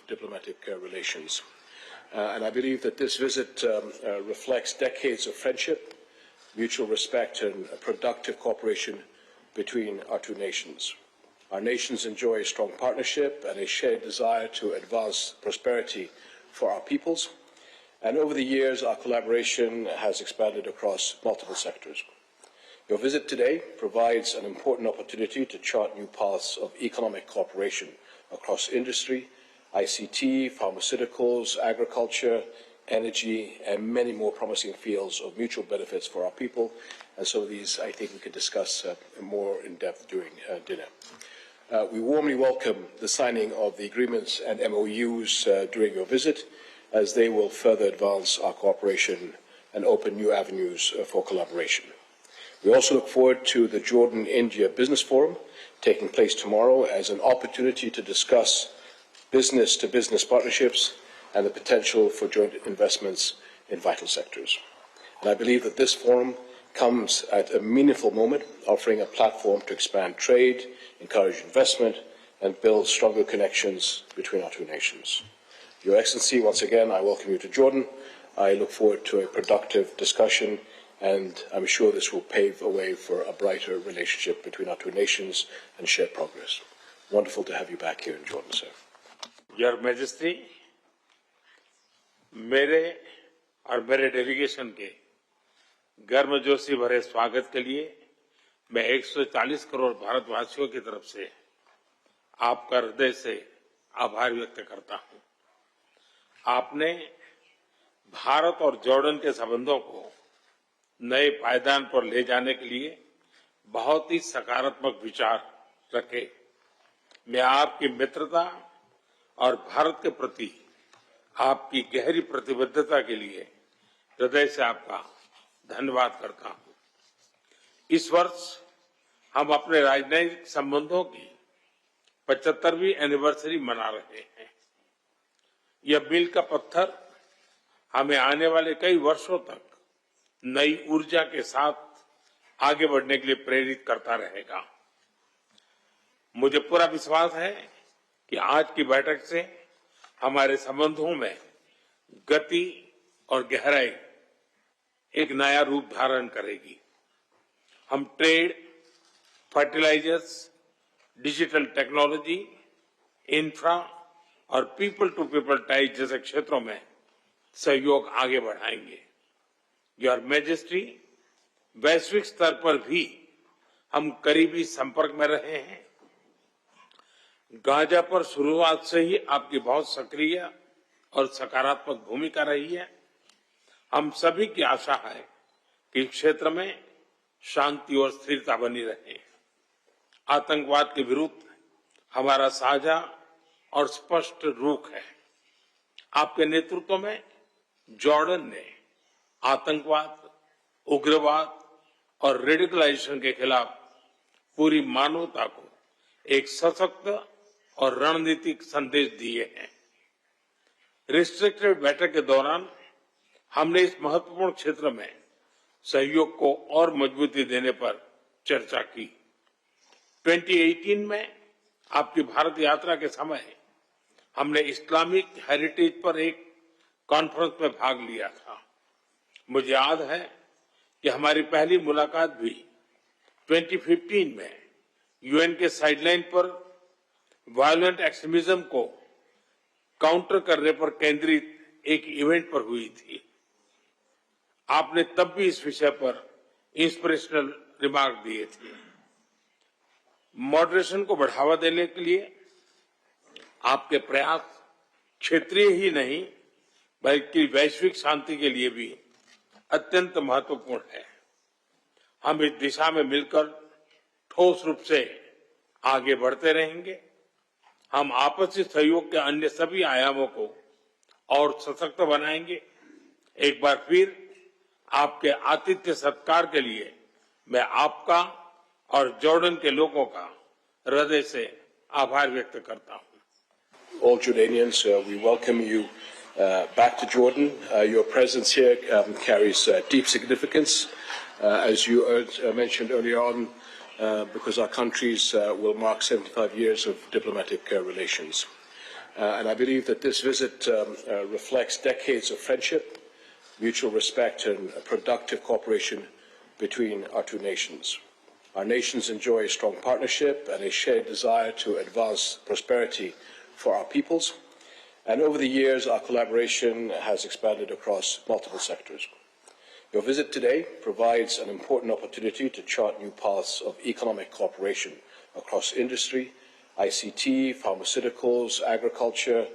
diplomatic relations. And I believe that this visit reflects decades of friendship, mutual respect and productive cooperation between our two nations. Our nations enjoy a strong partnership and a shared desire to advance prosperity for our peoples. And over the years, our collaboration has expanded across multiple sectors. Your visit today provides an important opportunity to chart new paths of economic cooperation across industry, ICT, pharmaceuticals, agriculture, energy, and many more promising fields of mutual benefits for our people. And so these, I think, we could discuss more in depth during dinner. We warmly welcome the signing of the agreements and MOUs during your visit, as they will further advance our cooperation and open new avenues for collaboration. We also look forward to the Jordan-India Business Forum taking place tomorrow as an opportunity to discuss business-to-business partnerships and the potential for joint investments in vital sectors. And I believe that this forum comes at a meaningful moment, offering a platform to expand trade, encourage investment, and build stronger connections between our two nations. Your Excellency, once again, I welcome you to Jordan. I look forward to a productive discussion, and I'm sure this will pave a way for a brighter relationship between our two nations and shared progress. Wonderful to have you back here in Jordan, sir. Your Majesty, मेरे और मेरे delegation के गर्मजोशी भरे स्वागत के लिए मैं 140 करोड़ भारतवासियों की तरफ से आपका हृदय से आभार व्यक्त करता हूं। आपने भारत और जॉर्डन के संबंधों को नए पायदान पर ले जाने के लिए बहुत ही सकारात्मक विचार रखे। मैं आपकी मित्रता और भारत के प्रति आपकी गहरी प्रतिबद्धता के लिए हृदय से आपका धन्यवाद करता हूं। इस वर्ष हम अपने राजनयिक संबंधों की 75वीं एनिवर्सरी मना रहे हैं। यह मील का पत्थर हमें आने वाले कई वर्षों तक नई ऊर्जा के साथ आगे बढ़ने के लिए प्रेरित करता रहेगा। मुझे पूरा विश्वास है कि आज की बैठक से हमारे संबंधों में गति और गहराई एक नया रूप धारण करेगी। हम trade, fertilizers, digital technology, infra और पीपल टू पीपल टाइज जैसे क्षेत्रों में सहयोग आगे बढ़ाएंगे। योर मैजेस्टी, वैश्विक स्तर पर भी हम करीबी संपर्क में रहे हैं। गाजा पर शुरुआत से ही आपकी बहुत सक्रिय और सकारात्मक भूमिका रही है। हम सभी की आशा है कि क्षेत्र में शांति और स्थिरता बनी रहे। आतंकवाद के विरुद्ध हमारा साझा और स्पष्ट रुख है। आपके नेतृत्व में जॉर्डन ने आतंकवाद, उग्रवाद और रेडिकलाइजेशन के खिलाफ पूरी मानवता को एक सशक्त और रणनीतिक संदेश दिए हैं। रिस्ट्रिक्टेड बैठक के दौरान हमने इस महत्वपूर्ण क्षेत्र में सहयोग को और मजबूती देने पर चर्चा की। 2018 में आपकी भारत यात्रा के समय हमने इस्लामिक हेरिटेज पर एक कॉन्फ्रेंस में भाग लिया था। मुझे याद है कि हमारी पहली मुलाकात भी 2015 में यूएन के साइडलाइन पर वायलेंट एक्सट्रीमिज्म को काउंटर करने पर केंद्रित एक इवेंट पर हुई थी। आपने तब भी इस विषय पर इंस्पिरेशनल रिमार्क दिए थे। मॉडरेशन को बढ़ावा देने के लिए आपके प्रयास क्षेत्रीय ही नहीं बल्कि वैश्विक शांति के लिए भी अत्यंत महत्वपूर्ण है। हम इस दिशा में मिलकर ठोस रूप से आगे बढ़ते रहेंगे। हम आपसी सहयोग के अन्य सभी आयामों को और सशक्त बनाएंगे। एक बार फिर आपके आतिथ्य सत्कार के लिए मैं आपका और जॉर्डन के लोगों का हृदय से आभार व्यक्त करता हूं। All Jordanians, we welcome you back to Jordan. Your presence here carries deep significance, as you mentioned earlier on, because our countries will mark 75 years of diplomatic relations. And I believe that this visit reflects decades of friendship, mutual respect and productive cooperation between our two nations. Our nations enjoy a strong partnership and a shared desire to advance prosperity for our peoples. And over the years, our collaboration has expanded across multiple sectors. Your visit today provides an important opportunity to chart new paths of economic cooperation across industry, ICT, pharmaceuticals, agriculture,